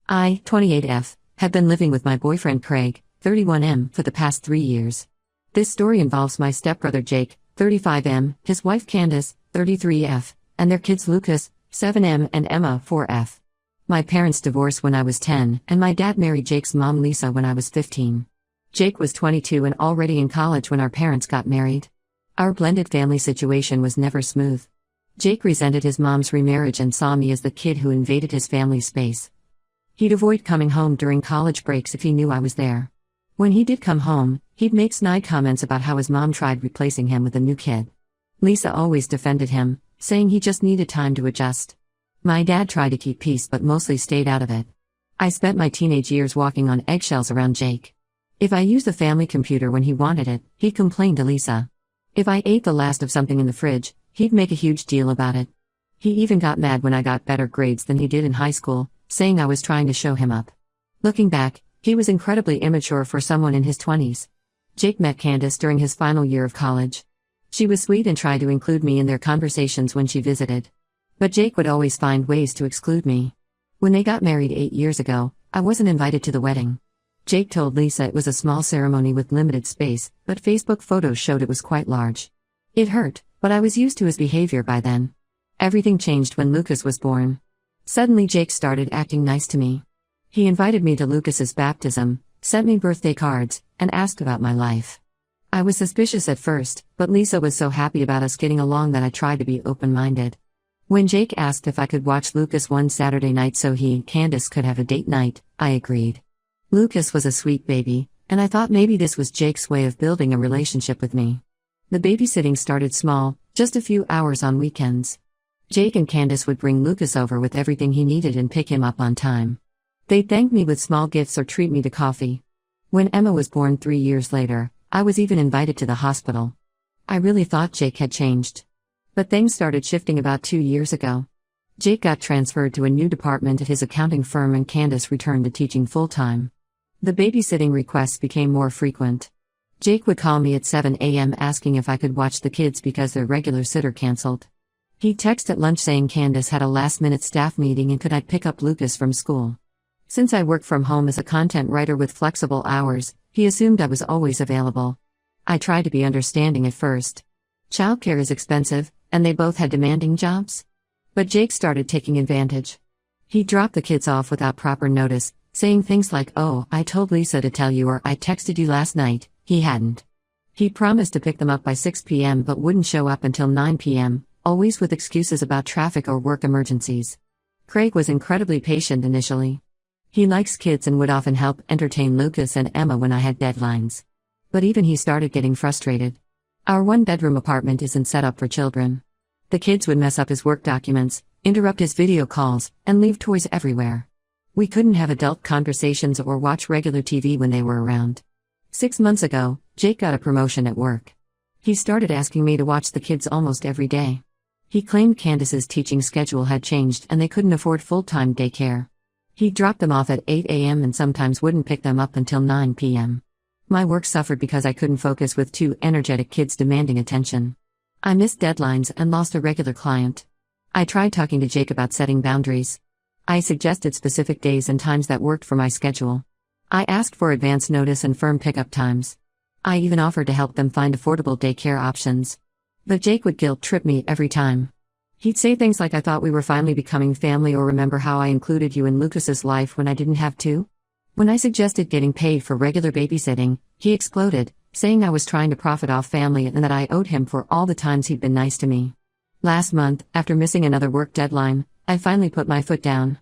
I, 28F, have been living with my boyfriend Craig, 31M, for the past 3 years. This story involves my stepbrother Jake, 35M, his wife Candace, 33F, and their kids Lucas, 7M, and Emma, 4F. My parents divorced when I was 10, and my dad married Jake's mom Lisa when I was 15. Jake was 22 and already in college when our parents got married. Our blended family situation was never smooth. Jake resented his mom's remarriage and saw me as the kid who invaded his family's space. He'd avoid coming home during college breaks if he knew I was there. When he did come home, he'd make snide comments about how his mom tried replacing him with a new kid. Lisa always defended him, saying he just needed time to adjust. My dad tried to keep peace but mostly stayed out of it. I spent my teenage years walking on eggshells around Jake. If I used the family computer when he wanted it, he'd complain to Lisa. If I ate the last of something in the fridge, he'd make a huge deal about it. He even got mad when I got better grades than he did in high school, saying I was trying to show him up. Looking back, he was incredibly immature for someone in his 20s. Jake met Candace during his final year of college. She was sweet and tried to include me in their conversations when she visited. But Jake would always find ways to exclude me. When they got married 8 years ago, I wasn't invited to the wedding. Jake told Lisa it was a small ceremony with limited space, but Facebook photos showed it was quite large. It hurt, but I was used to his behavior by then. Everything changed when Lucas was born. Suddenly Jake started acting nice to me. He invited me to Lucas's baptism, sent me birthday cards, and asked about my life. I was suspicious at first, but Lisa was so happy about us getting along that I tried to be open-minded. When Jake asked if I could watch Lucas one Saturday night so he and Candace could have a date night, I agreed. Lucas was a sweet baby, and I thought maybe this was Jake's way of building a relationship with me. The babysitting started small, just a few hours on weekends. Jake and Candace would bring Lucas over with everything he needed and pick him up on time. They'd thank me with small gifts or treat me to coffee. When Emma was born 3 years later, I was even invited to the hospital. I really thought Jake had changed. But things started shifting about 2 years ago. Jake got transferred to a new department at his accounting firm and Candace returned to teaching full-time. The babysitting requests became more frequent. Jake would call me at 7 a.m. asking if I could watch the kids because their regular sitter canceled. He'd text at lunch saying Candace had a last-minute staff meeting and could I pick up Lucas from school. Since I work from home as a content writer with flexible hours, he assumed I was always available. I tried to be understanding at first. Childcare is expensive, and they both had demanding jobs. But Jake started taking advantage. He dropped the kids off without proper notice, saying things like, "Oh, I told Lisa to tell you," or "I texted you last night." He hadn't. He promised to pick them up by 6 p.m. but wouldn't show up until 9 p.m., always with excuses about traffic or work emergencies. Craig was incredibly patient initially. He likes kids and would often help entertain Lucas and Emma when I had deadlines. But even he started getting frustrated. Our one-bedroom apartment isn't set up for children. The kids would mess up his work documents, interrupt his video calls, and leave toys everywhere. We couldn't have adult conversations or watch regular TV when they were around. 6 months ago, Jake got a promotion at work. He started asking me to watch the kids almost every day. He claimed Candace's teaching schedule had changed and they couldn't afford full-time daycare. He dropped them off at 8 a.m. and sometimes wouldn't pick them up until 9 p.m. My work suffered because I couldn't focus with 2 energetic kids demanding attention. I missed deadlines and lost a regular client. I tried talking to Jake about setting boundaries. I suggested specific days and times that worked for my schedule. I asked for advance notice and firm pickup times. I even offered to help them find affordable daycare options. But Jake would guilt-trip me every time. He'd say things like, "I thought we were finally becoming family," or "Remember how I included you in Lucas's life when I didn't have to?" When I suggested getting paid for regular babysitting, he exploded, saying I was trying to profit off family and that I owed him for all the times he'd been nice to me. Last month, after missing another work deadline, I finally put my foot down.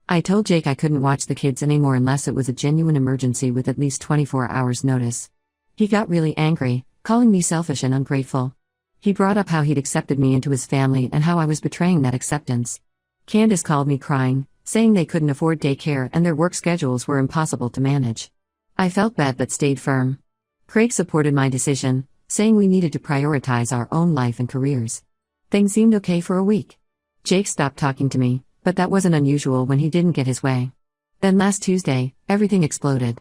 I told Jake I couldn't watch the kids anymore unless it was a genuine emergency with at least 24 hours notice. He got really angry, calling me selfish and ungrateful. He brought up how he'd accepted me into his family and how I was betraying that acceptance. Candace called me crying, saying they couldn't afford daycare and their work schedules were impossible to manage. I felt bad but stayed firm. Craig supported my decision, saying we needed to prioritize our own life and careers. Things seemed okay for a week. Jake stopped talking to me, but that wasn't unusual when he didn't get his way. Then last Tuesday, everything exploded.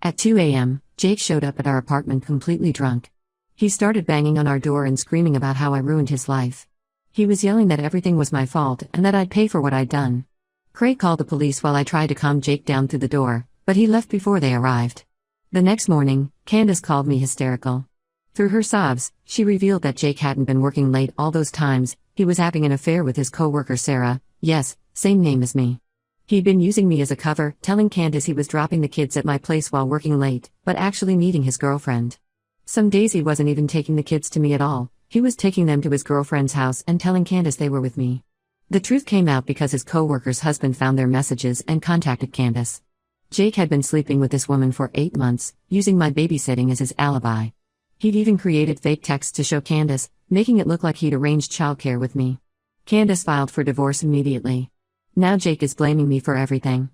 At 2 a.m., Jake showed up at our apartment completely drunk. He started banging on our door and screaming about how I ruined his life. He was yelling that everything was my fault and that I'd pay for what I'd done. Craig called the police while I tried to calm Jake down through the door, but he left before they arrived. The next morning, Candace called me hysterical. Through her sobs, she revealed that Jake hadn't been working late all those times. He was having an affair with his coworker Sarah, yes, same name as me. He'd been using me as a cover, telling Candace he was dropping the kids at my place while working late, but actually meeting his girlfriend. Some days he wasn't even taking the kids to me at all, he was taking them to his girlfriend's house and telling Candace they were with me. The truth came out because his coworker's husband found their messages and contacted Candace. Jake had been sleeping with this woman for 8 months, using my babysitting as his alibi. He'd even created fake texts to show Candace, making it look like he'd arranged childcare with me. Candace filed for divorce immediately. Now Jake is blaming me for everything.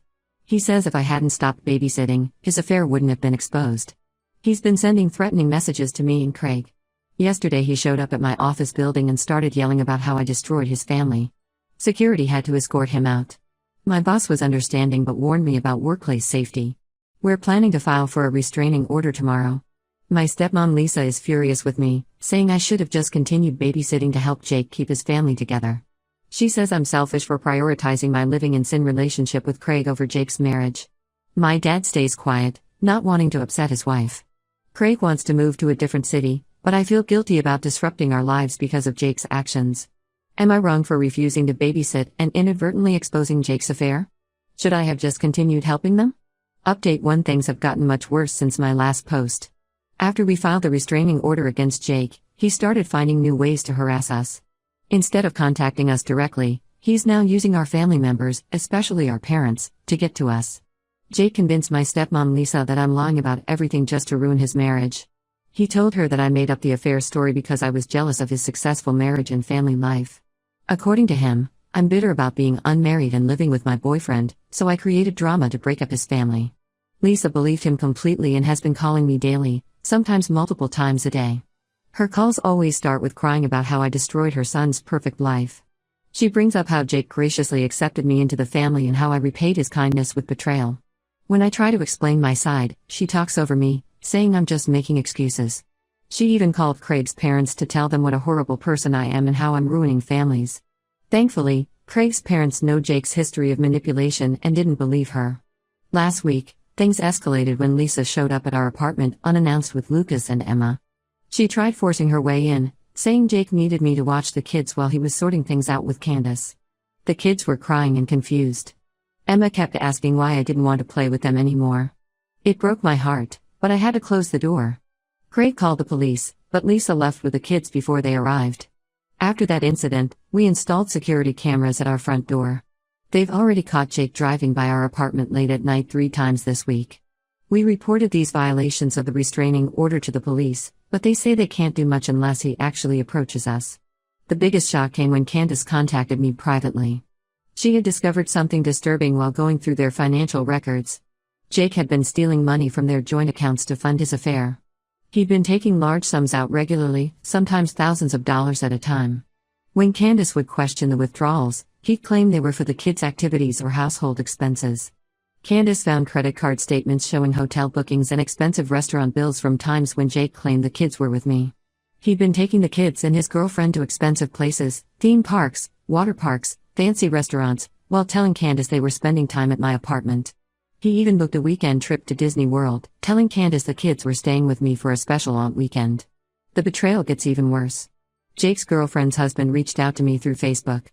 He says if I hadn't stopped babysitting, his affair wouldn't have been exposed. He's been sending threatening messages to me and Craig. Yesterday he showed up at my office building and started yelling about how I destroyed his family. Security had to escort him out. My boss was understanding but warned me about workplace safety. We're planning to file for a restraining order tomorrow. My stepmom Lisa is furious with me, saying I should have just continued babysitting to help Jake keep his family together. She says I'm selfish for prioritizing my living in sin relationship with Craig over Jake's marriage. My dad stays quiet, not wanting to upset his wife. Craig wants to move to a different city, but I feel guilty about disrupting our lives because of Jake's actions. Am I wrong for refusing to babysit and inadvertently exposing Jake's affair? Should I have just continued helping them? Update 1: Things have gotten much worse since my last post. After we filed the restraining order against Jake, he started finding new ways to harass us. Instead of contacting us directly, he's now using our family members, especially our parents, to get to us. Jake convinced my stepmom Lisa that I'm lying about everything just to ruin his marriage. He told her that I made up the affair story because I was jealous of his successful marriage and family life. According to him, I'm bitter about being unmarried and living with my boyfriend, so I created drama to break up his family. Lisa believed him completely and has been calling me daily, sometimes multiple times a day. Her calls always start with crying about how I destroyed her son's perfect life. She brings up how Jake graciously accepted me into the family and how I repaid his kindness with betrayal. When I try to explain my side, she talks over me, saying I'm just making excuses. She even called Craig's parents to tell them what a horrible person I am and how I'm ruining families. Thankfully, Craig's parents know Jake's history of manipulation and didn't believe her. Last week, things escalated when Lisa showed up at our apartment unannounced with Lucas and Emma. She tried forcing her way in, saying Jake needed me to watch the kids while he was sorting things out with Candace. The kids were crying and confused. Emma kept asking why I didn't want to play with them anymore. It broke my heart, but I had to close the door. Craig called the police, but Lisa left with the kids before they arrived. After that incident, we installed security cameras at our front door. They've already caught Jake driving by our apartment late at night 3 times this week. We reported these violations of the restraining order to the police, but they say they can't do much unless he actually approaches us. The biggest shock came when Candace contacted me privately. She had discovered something disturbing while going through their financial records. Jake had been stealing money from their joint accounts to fund his affair. He'd been taking large sums out regularly, sometimes thousands of dollars at a time. When Candace would question the withdrawals, he'd claim they were for the kids' activities or household expenses. Candace found credit card statements showing hotel bookings and expensive restaurant bills from times when Jake claimed the kids were with me. He'd been taking the kids and his girlfriend to expensive places, theme parks, water parks, fancy restaurants, while telling Candace they were spending time at my apartment. He even booked a weekend trip to Disney World, telling Candace the kids were staying with me for a special aunt weekend. The betrayal gets even worse. Jake's girlfriend's husband reached out to me through Facebook.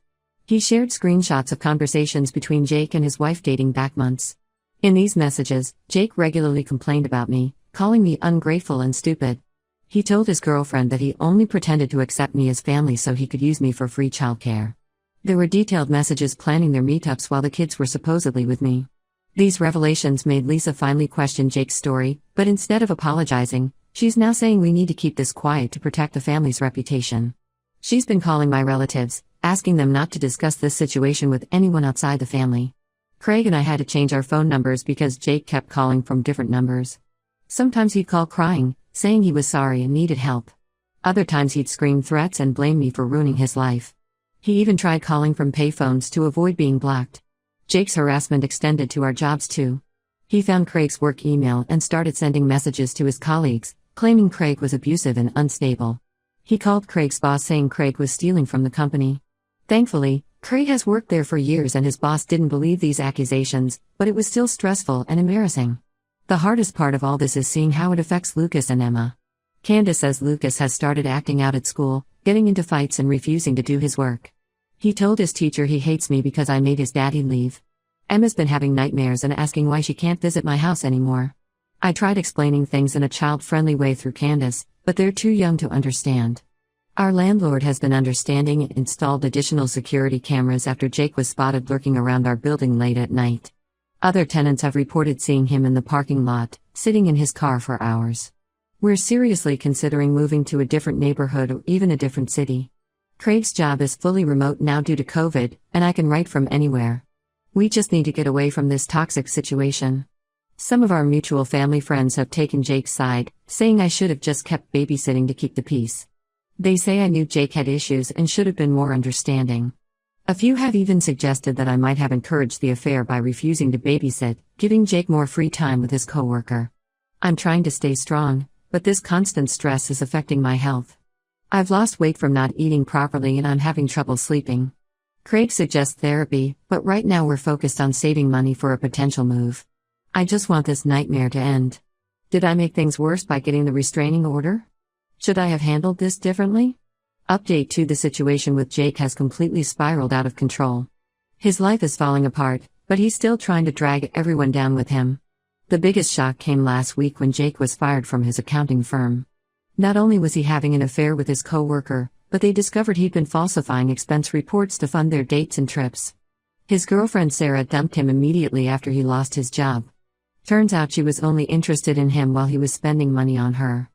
He shared screenshots of conversations between Jake and his wife dating back months. In these messages, Jake regularly complained about me, calling me ungrateful and stupid. He told his girlfriend that he only pretended to accept me as family so he could use me for free childcare. There were detailed messages planning their meetups while the kids were supposedly with me. These revelations made Lisa finally question Jake's story, but instead of apologizing, she's now saying we need to keep this quiet to protect the family's reputation. She's been calling my relatives, asking them not to discuss this situation with anyone outside the family. Craig and I had to change our phone numbers because Jake kept calling from different numbers. Sometimes he'd call crying, saying he was sorry and needed help. Other times he'd scream threats and blame me for ruining his life. He even tried calling from payphones to avoid being blocked. Jake's harassment extended to our jobs too. He found Craig's work email and started sending messages to his colleagues, claiming Craig was abusive and unstable. He called Craig's boss saying Craig was stealing from the company. Thankfully, Craig has worked there for years and his boss didn't believe these accusations, but it was still stressful and embarrassing. The hardest part of all this is seeing how it affects Lucas and Emma. Candace says Lucas has started acting out at school, getting into fights and refusing to do his work. He told his teacher he hates me because I made his daddy leave. Emma's been having nightmares and asking why she can't visit my house anymore. I tried explaining things in a child-friendly way through Candace, but they're too young to understand. Our landlord has been understanding and installed additional security cameras after Jake was spotted lurking around our building late at night. Other tenants have reported seeing him in the parking lot, sitting in his car for hours. We're seriously considering moving to a different neighborhood or even a different city. Craig's job is fully remote now due to COVID, and I can write from anywhere. We just need to get away from this toxic situation. Some of our mutual family friends have taken Jake's side, saying I should have just kept babysitting to keep the peace. They say I knew Jake had issues and should have been more understanding. A few have even suggested that I might have encouraged the affair by refusing to babysit, giving Jake more free time with his coworker. I'm trying to stay strong, but this constant stress is affecting my health. I've lost weight from not eating properly and I'm having trouble sleeping. Craig suggests therapy, but right now we're focused on saving money for a potential move. I just want this nightmare to end. Did I make things worse by getting the restraining order? Should I have handled this differently? Update 2: The situation with Jake has completely spiraled out of control. His life is falling apart, but he's still trying to drag everyone down with him. The biggest shock came last week when Jake was fired from his accounting firm. Not only was he having an affair with his co-worker, but they discovered he'd been falsifying expense reports to fund their dates and trips. His girlfriend Sarah dumped him immediately after he lost his job. Turns out she was only interested in him while he was spending money on her.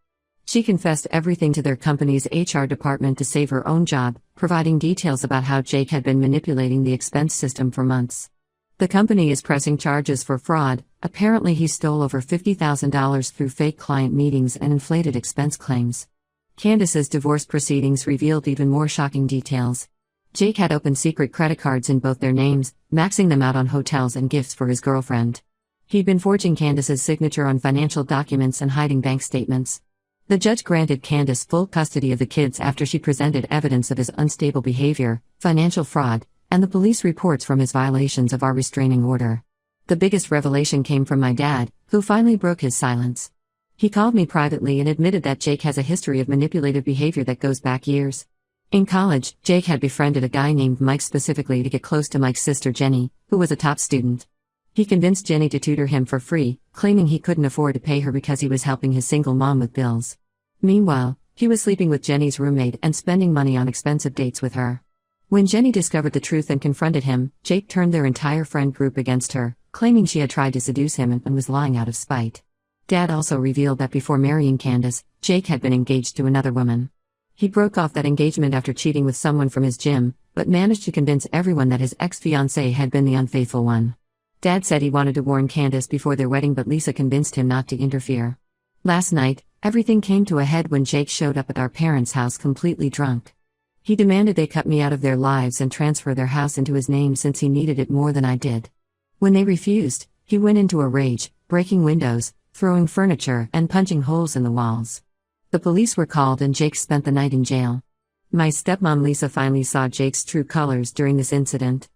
She confessed everything to their company's HR department to save her own job, providing details about how Jake had been manipulating the expense system for months. The company is pressing charges for fraud. Apparently he stole over $50,000 through fake client meetings and inflated expense claims. Candace's divorce proceedings revealed even more shocking details. Jake had opened secret credit cards in both their names, maxing them out on hotels and gifts for his girlfriend. He'd been forging Candace's signature on financial documents and hiding bank statements. The judge granted Candace full custody of the kids after she presented evidence of his unstable behavior, financial fraud, and the police reports from his violations of our restraining order. The biggest revelation came from my dad, who finally broke his silence. He called me privately and admitted that Jake has a history of manipulative behavior that goes back years. In college, Jake had befriended a guy named Mike specifically to get close to Mike's sister Jenny, who was a top student. He convinced Jenny to tutor him for free, claiming he couldn't afford to pay her because he was helping his single mom with bills. Meanwhile, he was sleeping with Jenny's roommate and spending money on expensive dates with her. When Jenny discovered the truth and confronted him, Jake turned their entire friend group against her, claiming she had tried to seduce him and was lying out of spite. Dad also revealed that before marrying Candace, Jake had been engaged to another woman. He broke off that engagement after cheating with someone from his gym, but managed to convince everyone that his ex-fiancée had been the unfaithful one. Dad said he wanted to warn Candace before their wedding, but Lisa convinced him not to interfere. Last night, everything came to a head when Jake showed up at our parents' house completely drunk. He demanded they cut me out of their lives and transfer their house into his name since he needed it more than I did. When they refused, he went into a rage, breaking windows, throwing furniture, and punching holes in the walls. The police were called and Jake spent the night in jail. My stepmom Lisa finally saw Jake's true colors during this incident.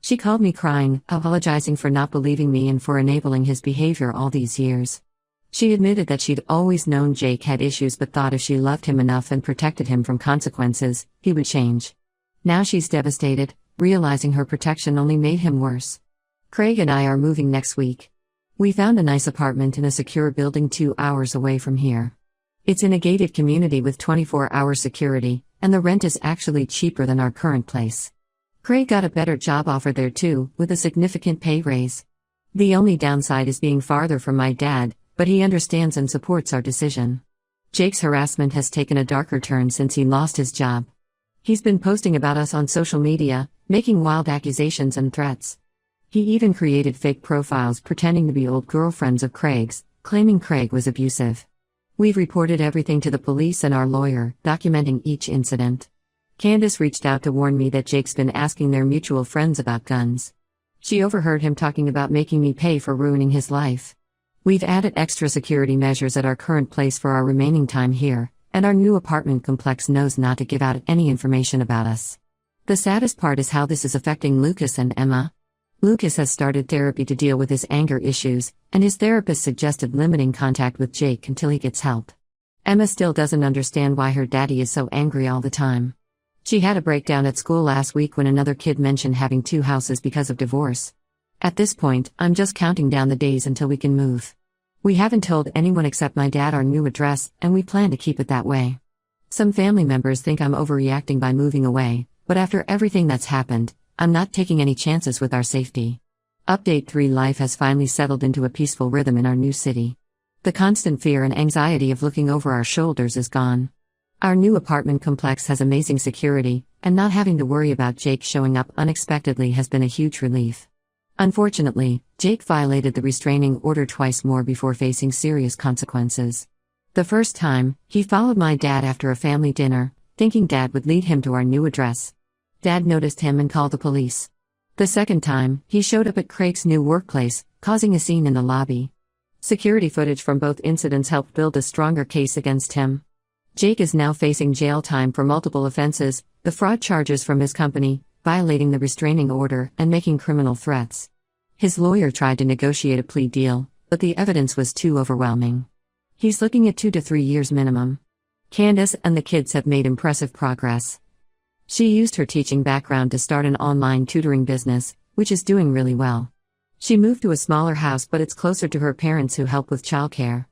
She called me crying, apologizing for not believing me and for enabling his behavior all these years. She admitted that she'd always known Jake had issues but thought if she loved him enough and protected him from consequences, he would change. Now she's devastated, realizing her protection only made him worse. Craig and I are moving next week. We found a nice apartment in a secure building 2 hours away from here. It's in a gated community with 24-hour security, and the rent is actually cheaper than our current place. Craig got a better job offer there too, with a significant pay raise. The only downside is being farther from my dad, but he understands and supports our decision. Jake's harassment has taken a darker turn since he lost his job. He's been posting about us on social media, making wild accusations and threats. He even created fake profiles pretending to be old girlfriends of Craig's, claiming Craig was abusive. We've reported everything to the police and our lawyer, documenting each incident. Candace reached out to warn me that Jake's been asking their mutual friends about guns. She overheard him talking about making me pay for ruining his life. We've added extra security measures at our current place for our remaining time here, and our new apartment complex knows not to give out any information about us. The saddest part is how this is affecting Lucas and Emma. Lucas has started therapy to deal with his anger issues, and his therapist suggested limiting contact with Jake until he gets help. Emma still doesn't understand why her daddy is so angry all the time. She had a breakdown at school last week when another kid mentioned having 2 houses because of divorce. At this point, I'm just counting down the days until we can move. We haven't told anyone except my dad our new address, and we plan to keep it that way. Some family members think I'm overreacting by moving away, but after everything that's happened, I'm not taking any chances with our safety. Update 3: Life has finally settled into a peaceful rhythm in our new city. The constant fear and anxiety of looking over our shoulders is gone. Our new apartment complex has amazing security, and not having to worry about Jake showing up unexpectedly has been a huge relief. Unfortunately, Jake violated the restraining order twice more before facing serious consequences. The first time, he followed my dad after a family dinner, thinking Dad would lead him to our new address. Dad noticed him and called the police. The second time, he showed up at Craig's new workplace, causing a scene in the lobby. Security footage from both incidents helped build a stronger case against him. Jake is now facing jail time for multiple offenses, the fraud charges from his company, violating the restraining order, and making criminal threats. His lawyer tried to negotiate a plea deal, but the evidence was too overwhelming. He's looking at 2 to 3 years minimum. Candace and the kids have made impressive progress. She used her teaching background to start an online tutoring business, which is doing really well. She moved to a smaller house, but it's closer to her parents who help with childcare.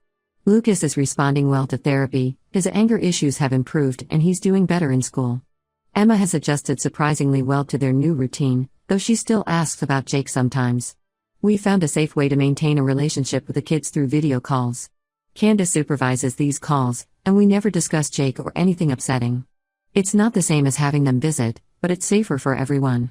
Lucas is responding well to therapy, his anger issues have improved, and he's doing better in school. Emma has adjusted surprisingly well to their new routine, though she still asks about Jake sometimes. We found a safe way to maintain a relationship with the kids through video calls. Candace supervises these calls, and we never discuss Jake or anything upsetting. It's not the same as having them visit, but it's safer for everyone.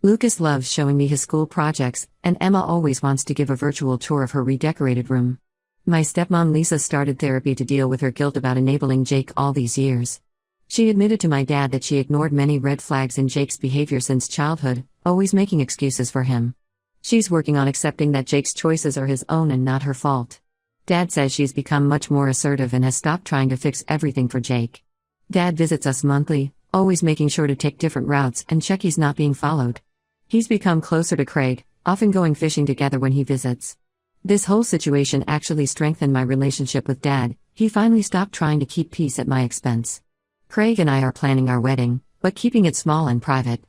Lucas loves showing me his school projects, and Emma always wants to give a virtual tour of her redecorated room. My stepmom Lisa started therapy to deal with her guilt about enabling Jake all these years. She admitted to my dad that she ignored many red flags in Jake's behavior since childhood, always making excuses for him. She's working on accepting that Jake's choices are his own and not her fault. Dad says she's become much more assertive and has stopped trying to fix everything for Jake. Dad visits us monthly, always making sure to take different routes and check he's not being followed. He's become closer to Craig, often going fishing together when he visits. This whole situation actually strengthened my relationship with Dad. He finally stopped trying to keep peace at my expense. Craig and I are planning our wedding, but keeping it small and private.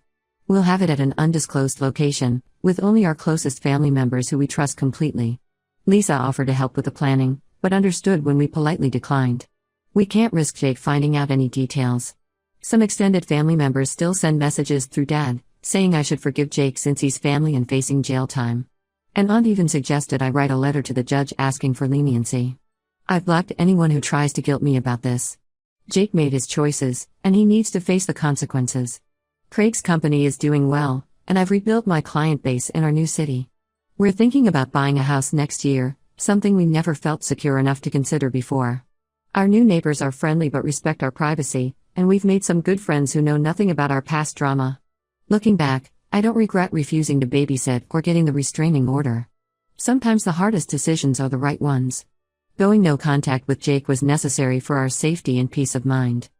We'll have it at an undisclosed location, with only our closest family members who we trust completely. Lisa offered to help with the planning, but understood when we politely declined. We can't risk Jake finding out any details. Some extended family members still send messages through Dad, saying I should forgive Jake since he's family and facing jail time. An aunt even suggested I write a letter to the judge asking for leniency. I've blocked anyone who tries to guilt me about this. Jake made his choices, and he needs to face the consequences. Craig's company is doing well, and I've rebuilt my client base in our new city. We're thinking about buying a house next year, something we never felt secure enough to consider before. Our new neighbors are friendly but respect our privacy, and we've made some good friends who know nothing about our past drama. Looking back, I don't regret refusing to babysit or getting the restraining order. Sometimes the hardest decisions are the right ones. Going no contact with Jake was necessary for our safety and peace of mind.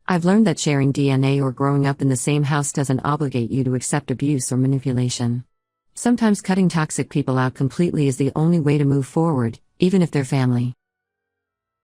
I've learned that sharing DNA or growing up in the same house doesn't obligate you to accept abuse or manipulation. Sometimes cutting toxic people out completely is the only way to move forward, even if they're family.